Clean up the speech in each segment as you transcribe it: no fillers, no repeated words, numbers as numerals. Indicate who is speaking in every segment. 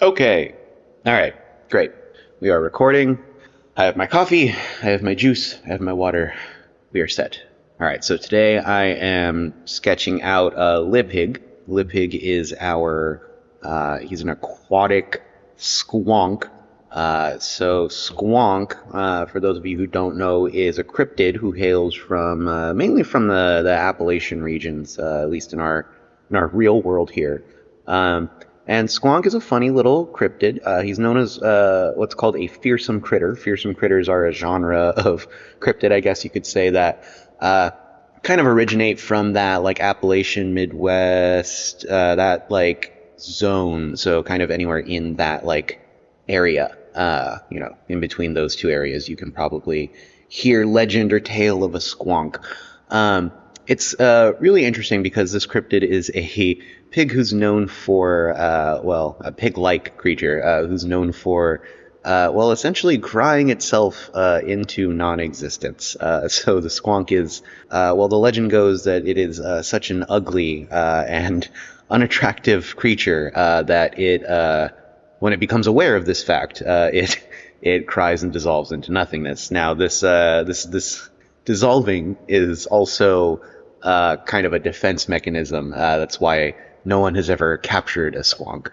Speaker 1: Okay. All right. Great. We are recording. I have my coffee. I have my juice. I have my water. We are set. All right. So today I am sketching out Lipig. Lipig is he's an aquatic squonk. So Squonk, for those of you who don't know, is a cryptid who hails from mainly from the Appalachian regions, at least in our real world here. And Squonk is a funny little cryptid. He's known as what's called a fearsome critter. Fearsome critters are a genre of cryptid, I guess you could say, that kind of originate from that like Appalachian Midwest, that like zone. So kind of anywhere in that like area, in between those two areas, you can probably hear legend or tale of a squonk. It's really interesting because this cryptid is a pig who's known for, a pig-like creature who's known for, essentially crying itself into non-existence. So the squonk is, the legend goes that it is such an ugly and unattractive creature that when it becomes aware of this fact, it cries and dissolves into nothingness. Now, this dissolving is also kind of a defense mechanism. That's why no one has ever captured a squonk.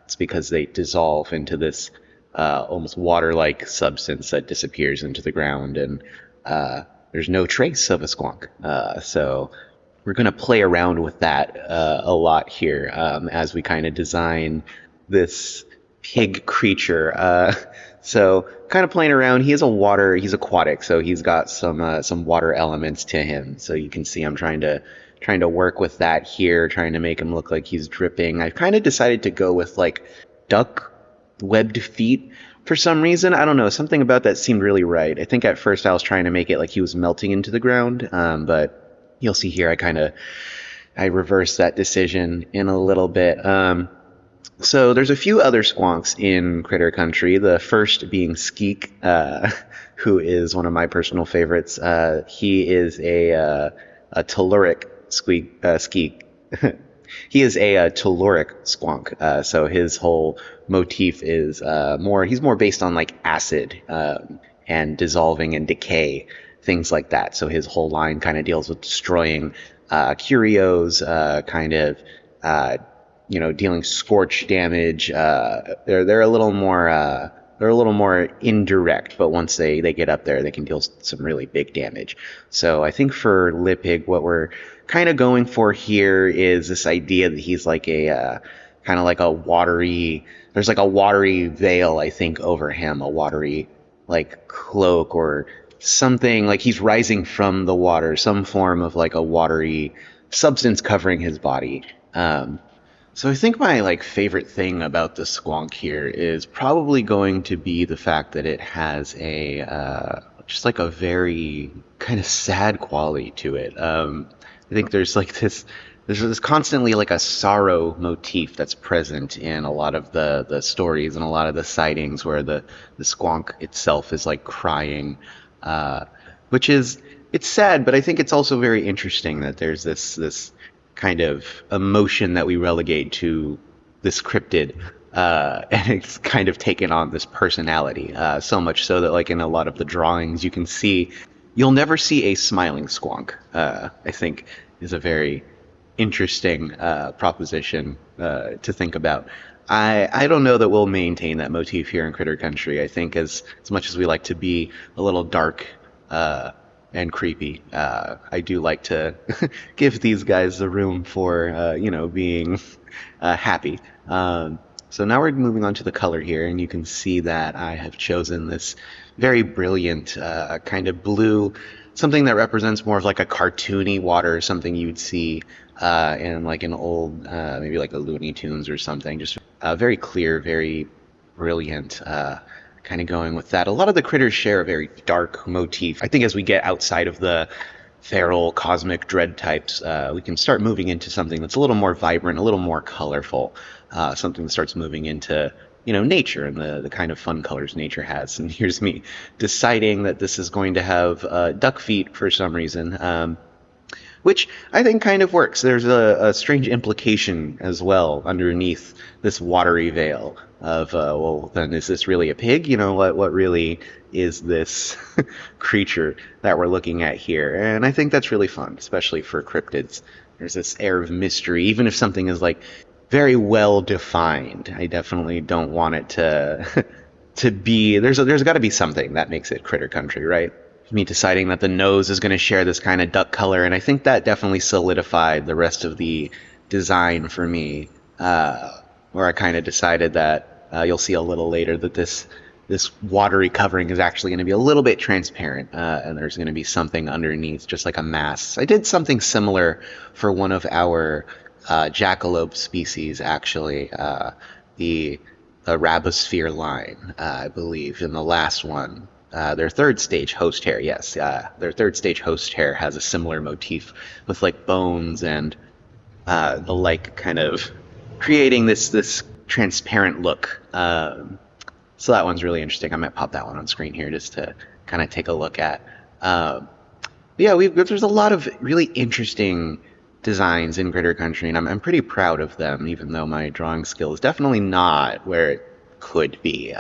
Speaker 1: It's because they dissolve into this almost water-like substance that disappears into the ground, and there's no trace of a squonk. So we're going to play around with that a lot here as we kind of design this pig creature. So kind of playing around. He's aquatic, so he's got some water elements to him. So you can see I'm trying to work with that here, trying to make him look like he's dripping. I've kind of decided to go with like duck webbed feet for some reason. I don't know, something about that seemed really right. I think at first I was trying to make it like he was melting into the ground, but you'll see here I reversed that decision in a little bit. So there's a few other squonks in Crytter Country, the first being Skeek, who is one of my personal favorites. He is a telluric skeek. He is a telluric squonk, so his whole motif is he's more based on like acid and dissolving and decay, things like that. So his whole line kind of deals with destroying curios, dealing scorch damage. They're a little more indirect, but once they get up there, they can deal some really big damage. So I think for Lipig, what we're kind of going for here is this idea that he's like a kind of like a watery. There's like a watery veil, I think, over him, a watery like cloak or something, like he's rising from the water, some form of like a watery substance covering his body. So I think my like favorite thing about the squonk here is probably going to be the fact that it has just like a very kind of sad quality to it. I think there's this constantly like a sorrow motif that's present in a lot of the stories and a lot of the sightings where the squonk itself is like crying, it's sad, but I think it's also very interesting that there's this kind of emotion that we relegate to this cryptid, and it's kind of taken on this personality, so much so that like in a lot of the drawings you'll never see a smiling squonk. I think is a very interesting proposition to think about. I don't know that we'll maintain that motif here in Crytter Country. I think as much as we like to be a little dark and creepy, I do like to give these guys the room for being happy. So now we're moving on to the color here, and you can see that I have chosen this very brilliant kind of blue, something that represents more of like a cartoony water, something you'd see in like an old maybe like a Looney Tunes or something. Just very clear, very brilliant. Kind of going with that. A lot of the critters share a very dark motif. I think as we get outside of the feral cosmic dread types, we can start moving into something that's a little more vibrant, a little more colorful, something that starts moving into nature and the kind of fun colors nature has. And here's me deciding that this is going to have duck feet for some reason. which I think kind of works. There's a strange implication as well underneath this watery veil of, well, then is this really a pig? You know, what really is this creature that we're looking at here? And I think that's really fun, especially for cryptids. There's this air of mystery, even if something is like very well defined. I definitely don't want it to to be. There's got to be something that makes it Crytter Country, right? Me deciding that the nose is going to share this kind of duck color, and I think that definitely solidified the rest of the design for me, where I kind of decided that you'll see a little later that this watery covering is actually going to be a little bit transparent, and there's going to be something underneath, just like a mass. I did something similar for one of our jackalope species, actually, the rabosphere line, I believe, in the last one. Their third stage host hair, yes. Their third stage host hair has a similar motif with like bones and the like, kind of creating this transparent look. So that one's really interesting. I might pop that one on screen here just to kind of take a look at. Yeah, there's a lot of really interesting designs in Crytter Country, and I'm pretty proud of them, even though my drawing skill is definitely not where it could be.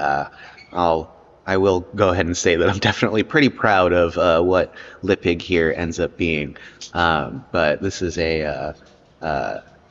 Speaker 1: I will go ahead and say that I'm definitely pretty proud of what Lipig here ends up being. But this is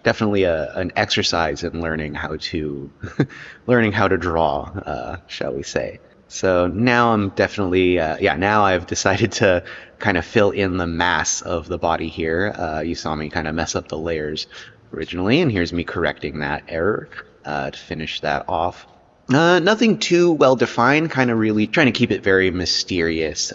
Speaker 1: definitely an exercise in learning how to draw, shall we say. So now I'm definitely, now I've decided to kind of fill in the mass of the body here. You saw me kind of mess up the layers originally, and here's me correcting that error to finish that off. Nothing too well defined, kind of really trying to keep it very mysterious,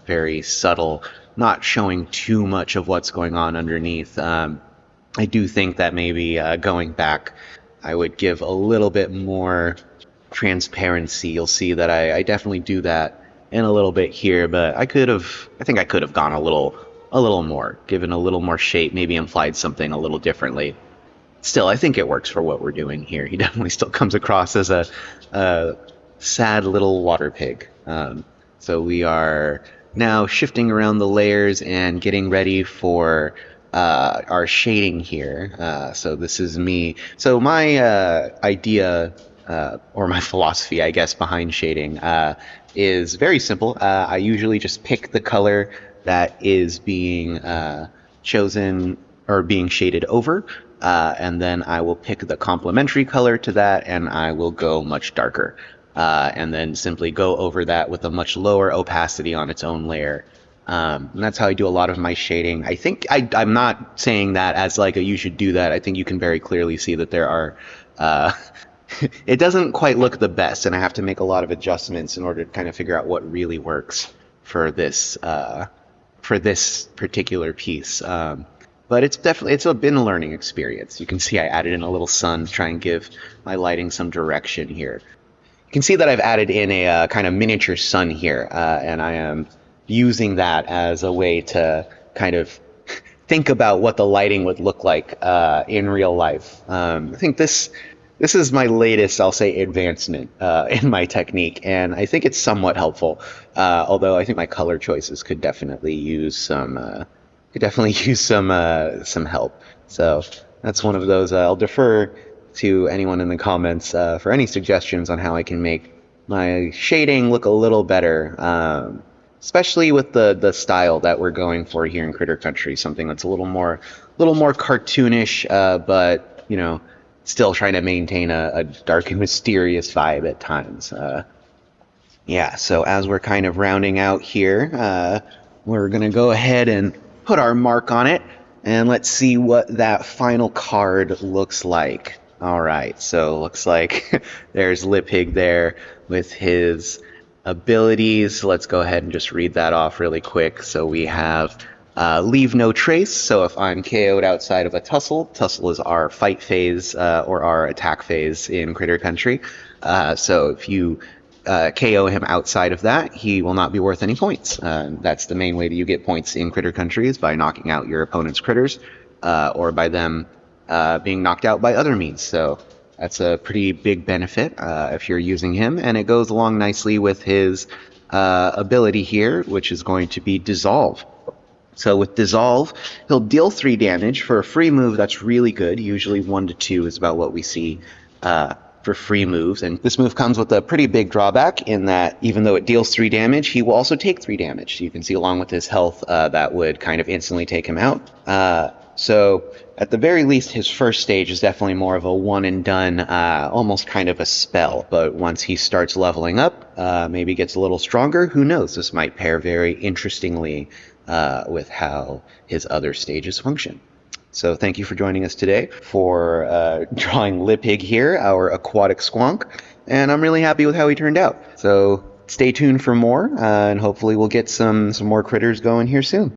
Speaker 1: very subtle, not showing too much of what's going on underneath. I do think that maybe going back, I would give a little bit more transparency. You'll see that I definitely do that in a little bit here, but I think I could have gone a little more, given a little more shape, maybe implied something a little differently. Still, I think it works for what we're doing here. He definitely still comes across as a sad little water pig. So we are now shifting around the layers and getting ready for our shading here. So this is me. So my idea, or my philosophy, I guess, behind shading is very simple. I usually just pick the color that is being chosen or being shaded over. And then I will pick the complementary color to that, and I will go much darker. And then simply go over that with a much lower opacity on its own layer. And that's how I do a lot of my shading. I think I'm not saying that as like you should do that. I think you can very clearly see that there are... it doesn't quite look the best, and I have to make a lot of adjustments in order to kind of figure out what really works for this particular piece. But it's been a learning experience. You can see I added in a little sun to try and give my lighting some direction here. You can see that I've added in a kind of miniature sun here, and I am using that as a way to kind of think about what the lighting would look like in real life. I think this is my latest, I'll say, advancement in my technique, and I think it's somewhat helpful. Although I think my color choices could definitely use some help. So that's one of those. I'll defer to anyone in the comments for any suggestions on how I can make my shading look a little better, especially with the style that we're going for here in Crytter Country. Something that's a little more cartoonish, but still trying to maintain a dark and mysterious vibe at times. So as we're kind of rounding out here, we're gonna go ahead and put our mark on it, and let's see what that final card looks like. All right, so looks like there's Lipig there with his abilities. Let's go ahead and just read that off really quick. So we have leave no trace. So if I'm KO'd outside of a tussle is our fight phase or our attack phase in Crytter Country. So if you KO him outside of that, he will not be worth any points. That's the main way that you get points in Crytter Country, is by knocking out your opponent's critters, or by them being knocked out by other means. So that's a pretty big benefit if you're using him, and it goes along nicely with his ability here, which is going to be Dissolve. So with Dissolve, he'll deal 3 damage. For a free move, that's really good. Usually 1 to 2 is about what we see for free moves. And this move comes with a pretty big drawback in that even though it deals 3 damage, he will also take 3 damage. So you can see along with his health, that would kind of instantly take him out. So at the very least, his first stage is definitely more of a one and done, almost kind of a spell. But once he starts leveling up, maybe gets a little stronger, who knows? This might pair very interestingly with how his other stages function. So thank you for joining us today for drawing Lipig here, our Aquatic Squonk, and I'm really happy with how he turned out. So stay tuned for more, and hopefully we'll get some more critters going here soon.